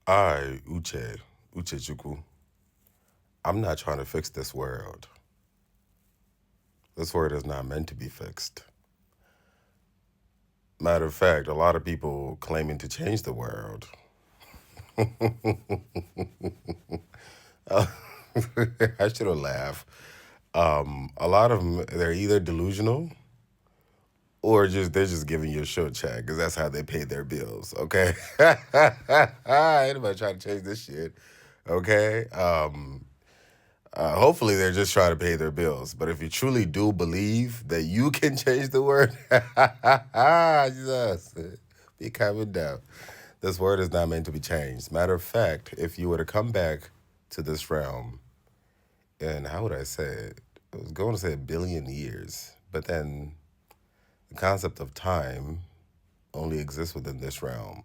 Uchechukwu, I'm not trying to fix this world. This world is not meant to be fixed. Matter of fact, a lot of people claiming to change the world. I should have laughed. A lot of them, they're either delusional or just they're just giving you a short check because that's how they pay their bills. Okay, anybody trying to change this shit? Okay, hopefully they're just trying to pay their bills. But if you truly do believe that you can change the world, Jesus, be calming down. This word is not meant to be changed. Matter of fact, if you were to come back to this realm, and how would I say it? I was going to say a billion years, but then the concept of time only exists within this realm.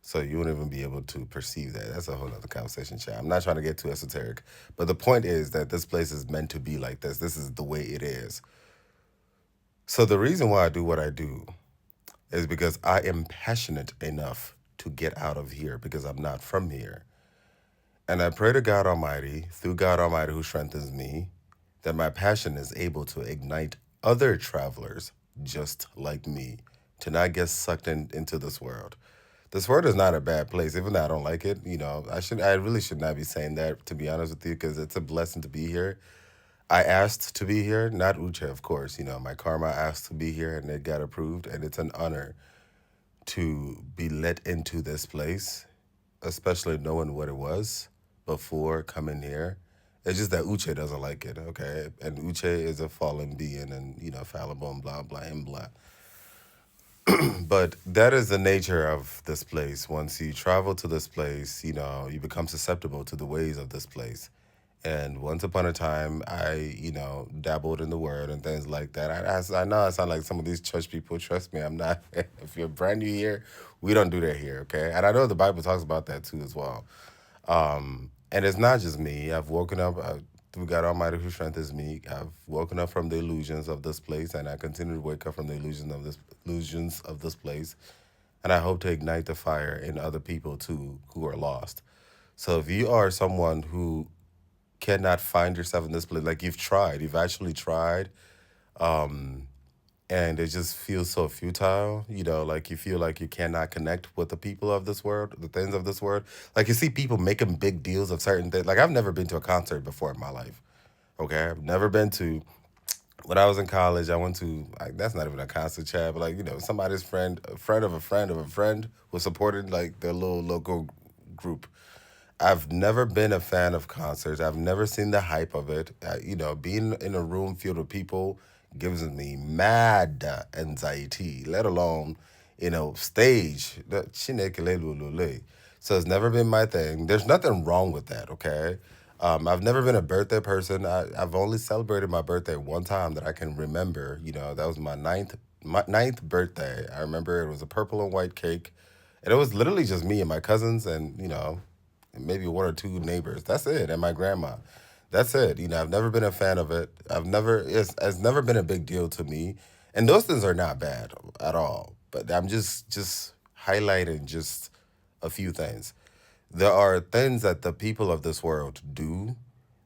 So you wouldn't even be able to perceive that. That's a whole other conversation, chat. I'm not trying to get too esoteric, but the point is that this place is meant to be like this. This is the way it is. So the reason why I do what I do is because I am passionate enough to get out of here because I'm not from here. And I pray to God Almighty, through God Almighty who strengthens me, that my passion is able to ignite other travelers just like me to not get sucked into this world. This world is not a bad place, even though I don't like it. I really should not be saying that, to be honest with you, because it's a blessing to be here. I asked to be here, not Uche, of course. My karma asked to be here, and it got approved, and it's an honor to be let into this place, especially knowing what it was before coming here. It's just that Uche doesn't like it, okay? And Uche is a fallen being and, fallible and blah, blah, and blah. But that is the nature of this place. Once you travel to this place, you become susceptible to the ways of this place. And once upon a time, dabbled in the word and things like that. I know I sound like some of these church people. Trust me, I'm not. If you're brand new here, we don't do that here, okay? And I know the Bible talks about that too as well. And it's not just me. I've woken up through God Almighty who strengthens me. I've woken up from the illusions of this place, and I continue to wake up from the illusions of this place. And I hope to ignite the fire in other people too who are lost. So if you are someone who cannot find yourself in this place, like you've actually tried, and it just feels so futile, like you feel like you cannot connect with the people of this world, the things of this world. Like you see people making big deals of certain things. Like I've never been to a concert before in my life. Okay, I've never been to. When I was in college, I went to like that's not even a concert, chat, but like somebody's friend, a friend of a friend of a friend was supported like their little local group. I've never been a fan of concerts. I've never seen the hype of it. Being in a room filled with people gives me mad anxiety, let alone, stage. So it's never been my thing. There's nothing wrong with that, okay? I've never been a birthday person. I've only celebrated my birthday one time that I can remember. That was my ninth birthday. I remember it was a purple and white cake. And it was literally just me and my cousins and, maybe one or two neighbors. That's it, and my grandma. That's it. I've never been a fan of it. It's never been a big deal to me, and those things are not bad at all. But I'm just highlighting just a few things. There are things that the people of this world do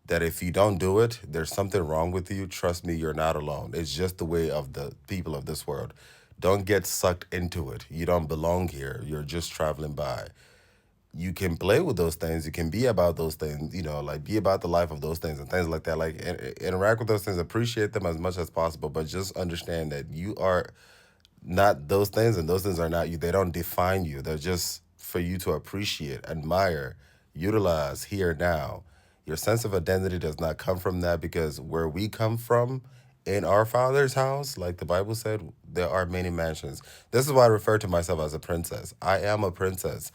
that if you don't do it, there's something wrong with you. Trust me, you're not alone. It's just the way of the people of this world. Don't get sucked into it. You don't belong here. You're just traveling by. You can play with those things. You can be about those things, like be about the life of those things and things like that. Like interact with those things, appreciate them as much as possible, but just understand that you are not those things and those things are not you. They don't define you. They're just for you to appreciate, admire, utilize here now. Your sense of identity does not come from that because where we come from in our father's house, like the Bible said, there are many mansions. This is why I refer to myself as a princess. I am a princess.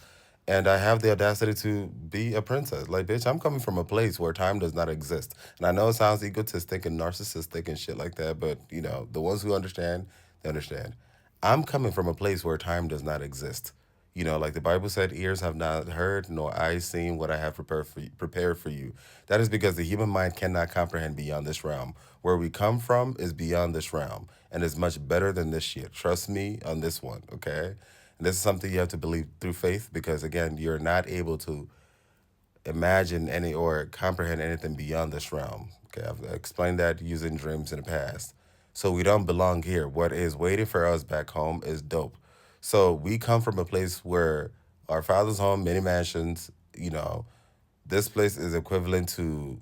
And I have the audacity to be a princess. Like, bitch, I'm coming from a place where time does not exist. And I know it sounds egotistic and narcissistic and shit like that, but the ones who understand, they understand. I'm coming from a place where time does not exist. Like the Bible said, ears have not heard, nor eyes seen what I have prepared for you. That is because the human mind cannot comprehend beyond this realm. Where we come from is beyond this realm and is much better than this shit. Trust me on this one, okay? And this is something you have to believe through faith because, again, you're not able to imagine any or comprehend anything beyond this realm. Okay, I've explained that using dreams in the past. So we don't belong here. What is waiting for us back home is dope. So we come from a place where our father's home, many mansions, this place is equivalent to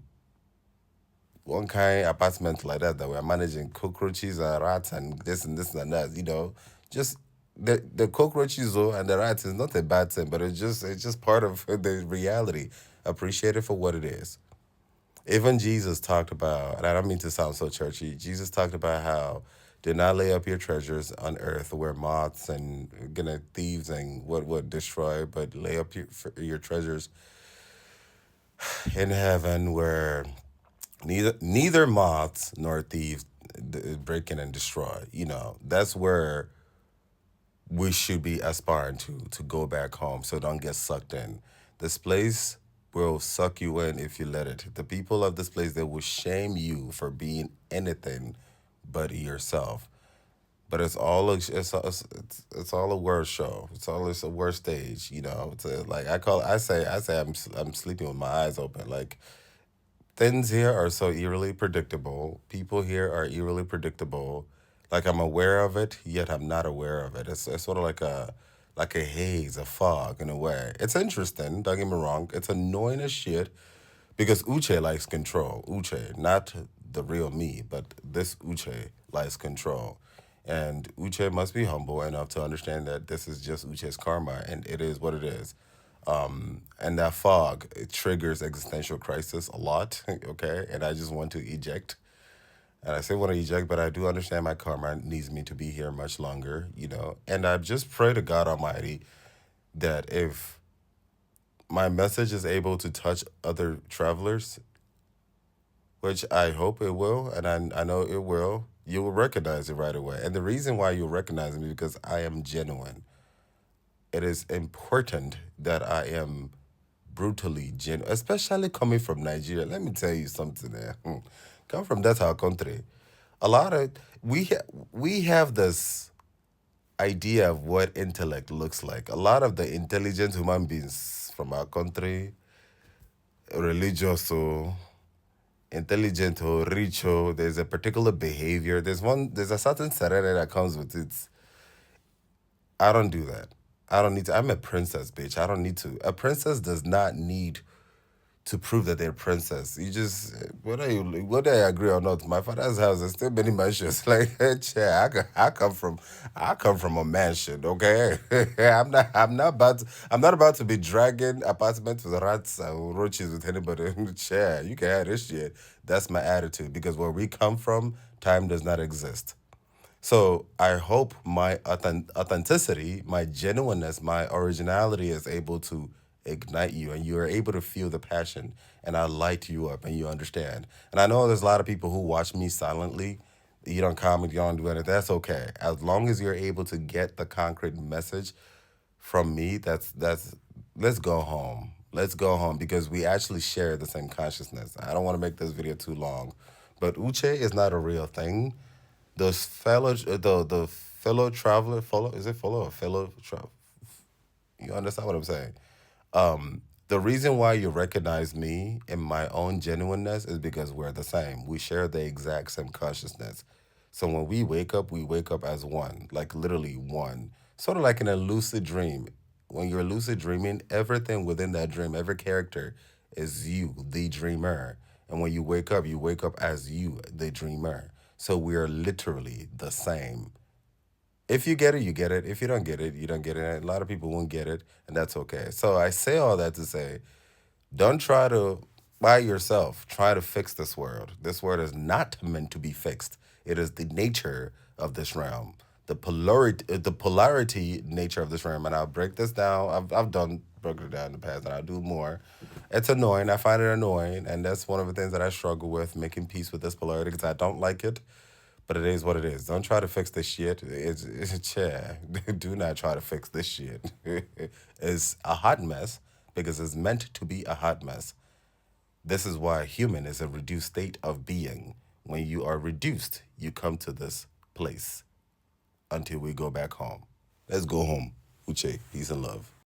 one kind apartment like that we're managing cockroaches and rats and this and that. Just the cockroaches though and the rats is not a bad thing, but it's just part of the reality. Appreciate it for what it is. Even Jesus talked about, and I don't mean to sound so churchy. Jesus talked about how do not lay up your treasures on earth where moths and gonna thieves and what would destroy, but lay up your treasures in heaven where neither moths nor thieves break in and destroy. That's where we should be aspiring to go back home. So don't get sucked in. This place will suck you in if you let it. The people of this place, they will shame you for being anything but yourself. But it's all a word show. It's a word stage. It's like I say I'm sleeping with my eyes open. Like things here are so eerily predictable. People here are eerily predictable. Like I'm aware of it, yet I'm not aware of it. It's sort of like a haze, a fog in a way. It's interesting, don't get me wrong. It's annoying as shit because Uche likes control. Uche, not the real me, but this Uche likes control. And Uche must be humble enough to understand that this is just Uche's karma and it is what it is. And that fog, it triggers existential crisis a lot, okay? And I just want to eject. And I say want to eject, but I do understand my karma needs me to be here much longer. And I just pray to God Almighty that if my message is able to touch other travelers, which I hope it will, and I know it will, you will recognize it right away. And the reason why you'll recognize me is because I am genuine. It is important that I am brutally genuine, especially coming from Nigeria. Let me tell you something there. Come from that our country. A lot of we have this idea of what intellect looks like. A lot of the intelligent human beings from our country, religious or intelligent or rich or there's a particular behavior. There's a certain serenity that comes with it. I don't do that. I don't need to. I'm a princess, bitch. I don't need to. A princess does not need to prove that they're princess. You just whether I agree or not. My father's house there's still many mansions. Like yeah, I come from a mansion. Okay, I'm not about to be dragging apartments with rats and roaches with anybody. Chair, you can have this shit. That's my attitude because where we come from, time does not exist. So I hope my authenticity, my genuineness, my originality is able to ignite you and you are able to feel the passion and I light you up and you understand. And I know there's a lot of people who watch me silently. You don't comment, you don't do anything. That's okay. As long as you're able to get the concrete message from me, that's let's go home. Let's go home because we actually share the same consciousness. I don't want to make this video too long, but Uche is not a real thing. The fellow traveler, follow is it follow or fellow travel? You understand what I'm saying? The reason why you recognize me in my own genuineness is because we're the same. We share the exact same consciousness. So when we wake up as one, like literally one. Sort of like in a lucid dream. When you're lucid dreaming, everything within that dream, every character is you, the dreamer. And when you wake up as you, the dreamer. So we are literally the same. If you get it, you get it. If you don't get it, you don't get it. A lot of people won't get it, and that's okay. So I say all that to say, don't try to, by yourself, try to fix this world. This world is not meant to be fixed. It is the nature of this realm, the polarity nature of this realm. And I'll break this down. I've done broken it down in the past, and I'll do more. It's annoying. I find it annoying, and that's one of the things that I struggle with, making peace with this polarity, because I don't like it. But it is what it is. Don't try to fix this shit. It's yeah. Do not try to fix this shit. It's a hot mess because it's meant to be a hot mess. This is why human is a reduced state of being. When you are reduced, you come to this place until we go back home. Let's go home. Uche, peace and love.